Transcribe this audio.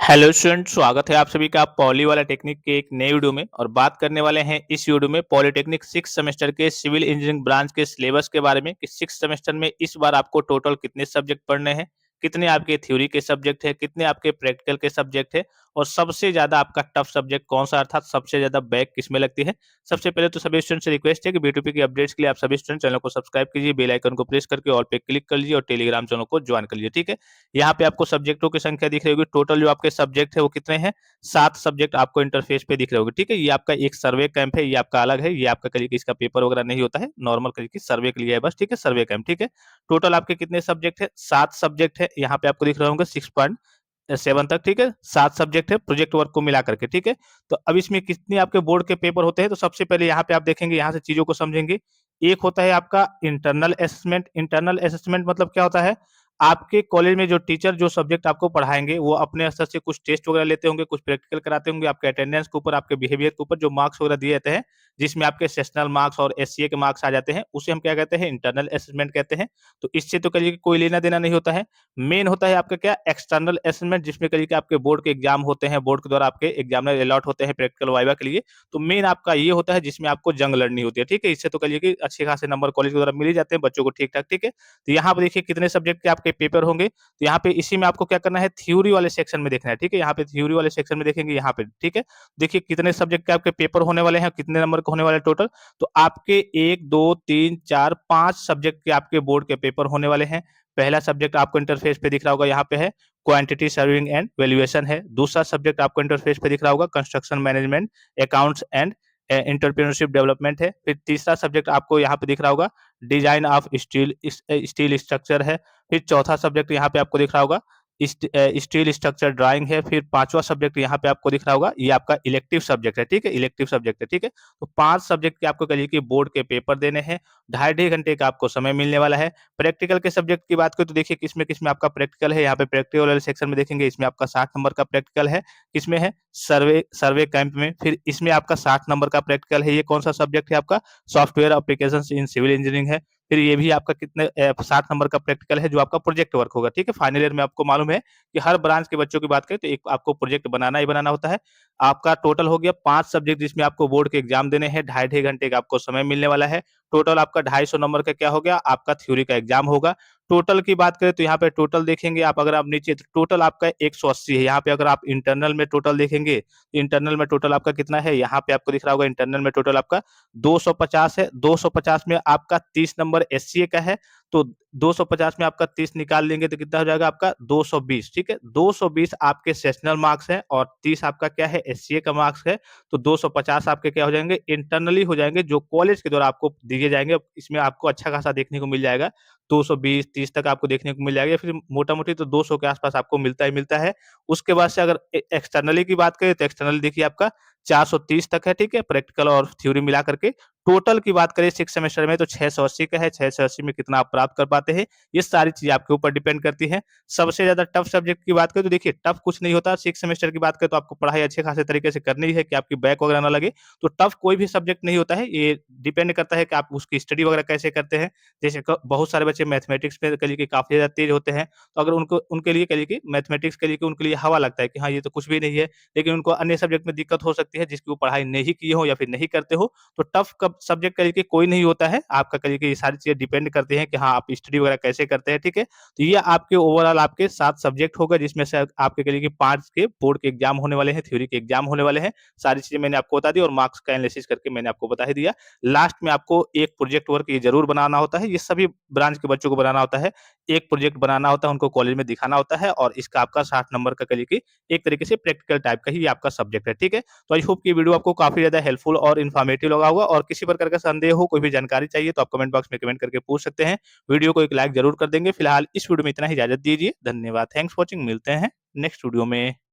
Hello student, स्वागत है आप सभी का पॉली वाला टेक्निक के एक नए वीडियो में। और बात करने वाले हैं इस वीडियो में पॉलिटेक्निक 6 सेमेस्टर के सिविल इंजीनियरिंग ब्रांच के सिलेबस के बारे में कि 6 सेमेस्टर में इस बार आपको टोटल कितने सब्जेक्ट पढ़ने हैं, कितने आपके थ्योरी के सब्जेक्ट है, कितने आपके प्रैक्टिकल के सब्जेक्ट है और सबसे ज्यादा आपका टफ सब्जेक्ट कौन सा, अर्थात सबसे ज्यादा बैक किसमें लगती है। सबसे पहले तो सभी स्टूडेंट से रिक्वेस्ट है कि B2P की अपडेट्स के लिए आप सभी स्टूडेंट चैनल को सब्सक्राइब कीजिए, बेल आइकन को प्रेस करके ऑल पे क्लिक कर लीजिए और टेलीग्राम चैनल को ज्वाइन कर लीजिए। ठीक है, यहाँ पे आपको सब्जेक्टों की संख्या दिख रही होगी। टोटल जो आपके सब्जेक्ट है वो कितने हैं? 7 सब्जेक्ट आपको इंटरफेस पे दिख रहे होंगे। ठीक है, ये आपका एक सर्वे कैंप है, ये आपका अलग है, ये आपका करिए कि इसका पेपर वगैरह नहीं होता है, नॉर्मल करिए कि सर्वे के लिए है बस। ठीक है, सर्वे कैंप। ठीक है, टोटल आपके कितने सब्जेक्ट है? 7 सब्जेक्ट है। यहाँ पे आपको दिख रहे होंगे 6.7 तक। ठीक है, 7 सब्जेक्ट है प्रोजेक्ट वर्क को मिला करके। ठीक है, तो अब इसमें कितने आपके बोर्ड के पेपर होते हैं? तो सबसे पहले यहाँ पे आप देखेंगे, यहाँ से चीजों को समझेंगे। एक होता है आपका इंटरनल असेसमेंट। इंटरनल असेसमेंट मतलब क्या होता है? आपके कॉलेज में जो टीचर जो सब्जेक्ट आपको पढ़ाएंगे वो अपने स्तर से कुछ टेस्ट वगैरह लेते होंगे, कुछ प्रैक्टिकल कराते होंगे, आपके अटेंडेंस के ऊपर, आपके बिहेवियर के ऊपर जो मार्क्स वगैरह दिए जाते हैं, जिसमें आपके सेशनल मार्क्स और एससीए के मार्क्स आ जाते हैं, उसे हम क्या कहते हैं? इंटरनल असेसमेंट कहते हैं। तो इससे तो करिए कि कोई लेना देना नहीं होता है। मेन होता है आपका क्या? एक्सटर्नल असेसमेंट, जिसमें करिए कि आपके बोर्ड के एग्जाम होते हैं, बोर्ड के द्वारा आपके एग्जामिनर अलॉट होते हैं प्रैक्टिकल वाइवा के लिए। तो मेन आपका ये होता है जिसमें आपको जंग लड़नी होती है। ठीक है, इससे तो करिए कि अच्छे खासे नंबर कॉलेज के द्वारा मिल ही जाते हैं बच्चों को ठीक ठाक। ठीक है, तो यहाँ पर देखिए कितने सब्जेक्ट के आपके पेपर होंगे। तो यहाँ पे इसी में आपको क्या करना है? थ्योरी वाले सेक्शन में देखना है। ठीक है, यहाँ पे थ्योरी वाले सेक्शन में देखेंगे यहाँ पे। ठीक है, देखिए कितने सब्जेक्ट के आपके पेपर होने वाले हैं, कितने नंबर के होने वाले टोटल। तो आपके 1 2 3 4 5 सब्जेक्ट के आपके बोर्ड के पेपर होने वाले हैं। पहला सब्जेक्ट आपको इंटरफेस पे दिख रहा होगा, यहाँ पे है क्वांटिटी सर्विंग एंड वैल्यूएशन है। दूसरा सब्जेक्ट आपको इंटरफेस पे दिख रहा होगा construction management, accounts and entrepreneurship development है। फिर तीसरा सब्जेक्ट आपको यहाँ पे दिख रहा होगा डिजाइन ऑफ स्टील स्ट्रक्चर है। फिर चौथा सब्जेक्ट यहाँ पे आपको दिख रहा होगा स्टील स्ट्रक्चर ड्राइंग है। फिर पांचवा सब्जेक्ट यहाँ पे आपको दिख रहा होगा, ये आपका इलेक्टिव सब्जेक्ट है। ठीक है, इलेक्टिव सब्जेक्ट है। ठीक है, तो 5 सब्जेक्ट के आपको कहिए कि बोर्ड के पेपर देने हैं। ढाई ढाई घंटे का आपको समय मिलने वाला है। प्रैक्टिकल के सब्जेक्ट की बात करें तो देखिए किसमें किसमें आपका प्रैक्टिकल है। यहाँ पे प्रैक्टिकल वाले सेक्शन में देखेंगे, इसमें आपका 60 नंबर का प्रैक्टिकल है। किसमें है? सर्वे सर्वे कैंप में। फिर इसमें आपका 60 नंबर का प्रैक्टिकल है। ये कौन सा सब्जेक्ट है? आपका software application in civil engineering है। फिर ये भी आपका कितने 60 नंबर का प्रैक्टिकल है जो आपका प्रोजेक्ट वर्क होगा। ठीक है, फाइनल ईयर में आपको मालूम है कि हर ब्रांच के बच्चों की बात करें तो एक आपको प्रोजेक्ट बनाना ही बनाना होता है। आपका टोटल हो गया 5 सब्जेक्ट जिसमें आपको बोर्ड के एग्जाम देने हैं। ढाई ढाई घंटे का आपको समय मिलने वाला है। टोटल आपका 250 नंबर का क्या हो गया? आपका थ्योरी का एग्जाम होगा। टोटल की बात करें तो यहाँ पे टोटल देखेंगे आप, अगर आप नीचे, तो टोटल आपका 180 है। यहाँ पे अगर आप इंटरनल में टोटल देखेंगे, इंटरनल में टोटल आपका कितना है? यहाँ पे आपको दिख रहा होगा इंटरनल में टोटल आपका 250 है। 250 में आपका 30 नंबर एससीए का है। तो 250 में आपका 30 निकाल लेंगे तो कितना हो जाएगा? आपका 220। ठीक है, 220 आपके सेशनल मार्क्स हैं और 30 आपका क्या है? एससीए का मार्क्स है। तो 250 आपके क्या हो जाएंगे? इंटरनली हो जाएंगे, जो कॉलेज के द्वारा आपको दिए जाएंगे। इसमें आपको अच्छा खासा देखने को मिल जाएगा, 220 30 तक आपको देखने को मिल जाएगा। फिर मोटा मोटी तो 200 के आसपास आपको मिलता ही मिलता है। उसके बाद से अगर एक्सटर्नली की बात करें तो एक्सटर्नल देखिए आपका 430 तक है। ठीक है, प्रैक्टिकल और थ्योरी मिला करके। टोटल की बात करें 6 सेमेस्टर में तो 680 का है। 680 में कितना आप प्राप्त कर पाते हैं, ये सारी चीजें आपके ऊपर डिपेंड करती है। सबसे ज्यादा टफ सब्जेक्ट की बात करें तो देखिए टफ कुछ नहीं होता। 6 सेमेस्टर की बात करें तो आपको पढ़ाई अच्छे खासे तरीके से करनी है कि आपकी बैक वगैरह ना लगे। तो टफ कोई भी सब्जेक्ट नहीं होता है, ये डिपेंड करता है कि आप उसकी स्टडी वगैरह कैसे करते हैं। जैसे बहुत सारे बच्चे मैथमेटिक्स में कहिए कि काफी ज्यादा तेज होते हैं, तो अगर उनको उनके लिए कहिए कि मैथमेटिक्स के लिए कि उनके लिए हवा लगता है कि हाँ ये तो कुछ भी नहीं है, लेकिन उनको अन्य सब्जेक्ट में दिक्कत हो सकती है जिसकी वो पढ़ाई नहीं किए हो या फिर नहीं करते हो। तो टफ कब सब्जेक्ट करिए कि कोई नहीं होता है, आपका करिए कि ये सारी चीजें डिपेंड करती हैं कि हाँ आप स्टडी वगैरह कैसे करते हैं। ठीक है, तो ये आपके ओवरऑल आपके 7 सब्जेक्ट होगा, जिसमें से आपके करिए कि 5 के बोर्ड के एग्जाम होने वाले हैं, थ्योरी के एग्जाम होने वाले हैं। सारी चीजें मैंने आपको बता दी और मार्क्स का एनालिसिस करके मैंने आपको बता ही दिया। लास्ट में आपको एक प्रोजेक्ट वर्क ये जरूर बनाना होता है, ये सभी ब्रांच के बच्चों को बनाना होता है। एक प्रोजेक्ट बनाना होता है, उनको कॉलेज में दिखाना होता है और इसका आपका 60 नंबर का करिए कि एक तरीके से प्रैक्टिकल टाइप का ही आपका सब्जेक्ट है। ठीक है, तो आई होप कि वीडियो आपको काफी ज्यादा हेल्पफुल और इन्फॉर्मेटिव लगा होगा। और किसी प्रकार का संदेह हो, कोई भी जानकारी चाहिए तो आप कमेंट बॉक्स में कमेंट करके पूछ सकते हैं। वीडियो को एक लाइक जरूर कर देंगे। फिलहाल इस वीडियो में इतना ही, इजाजत दीजिए। धन्यवाद, थैंक्स फॉर वॉचिंग। मिलते हैं नेक्स्ट वीडियो में।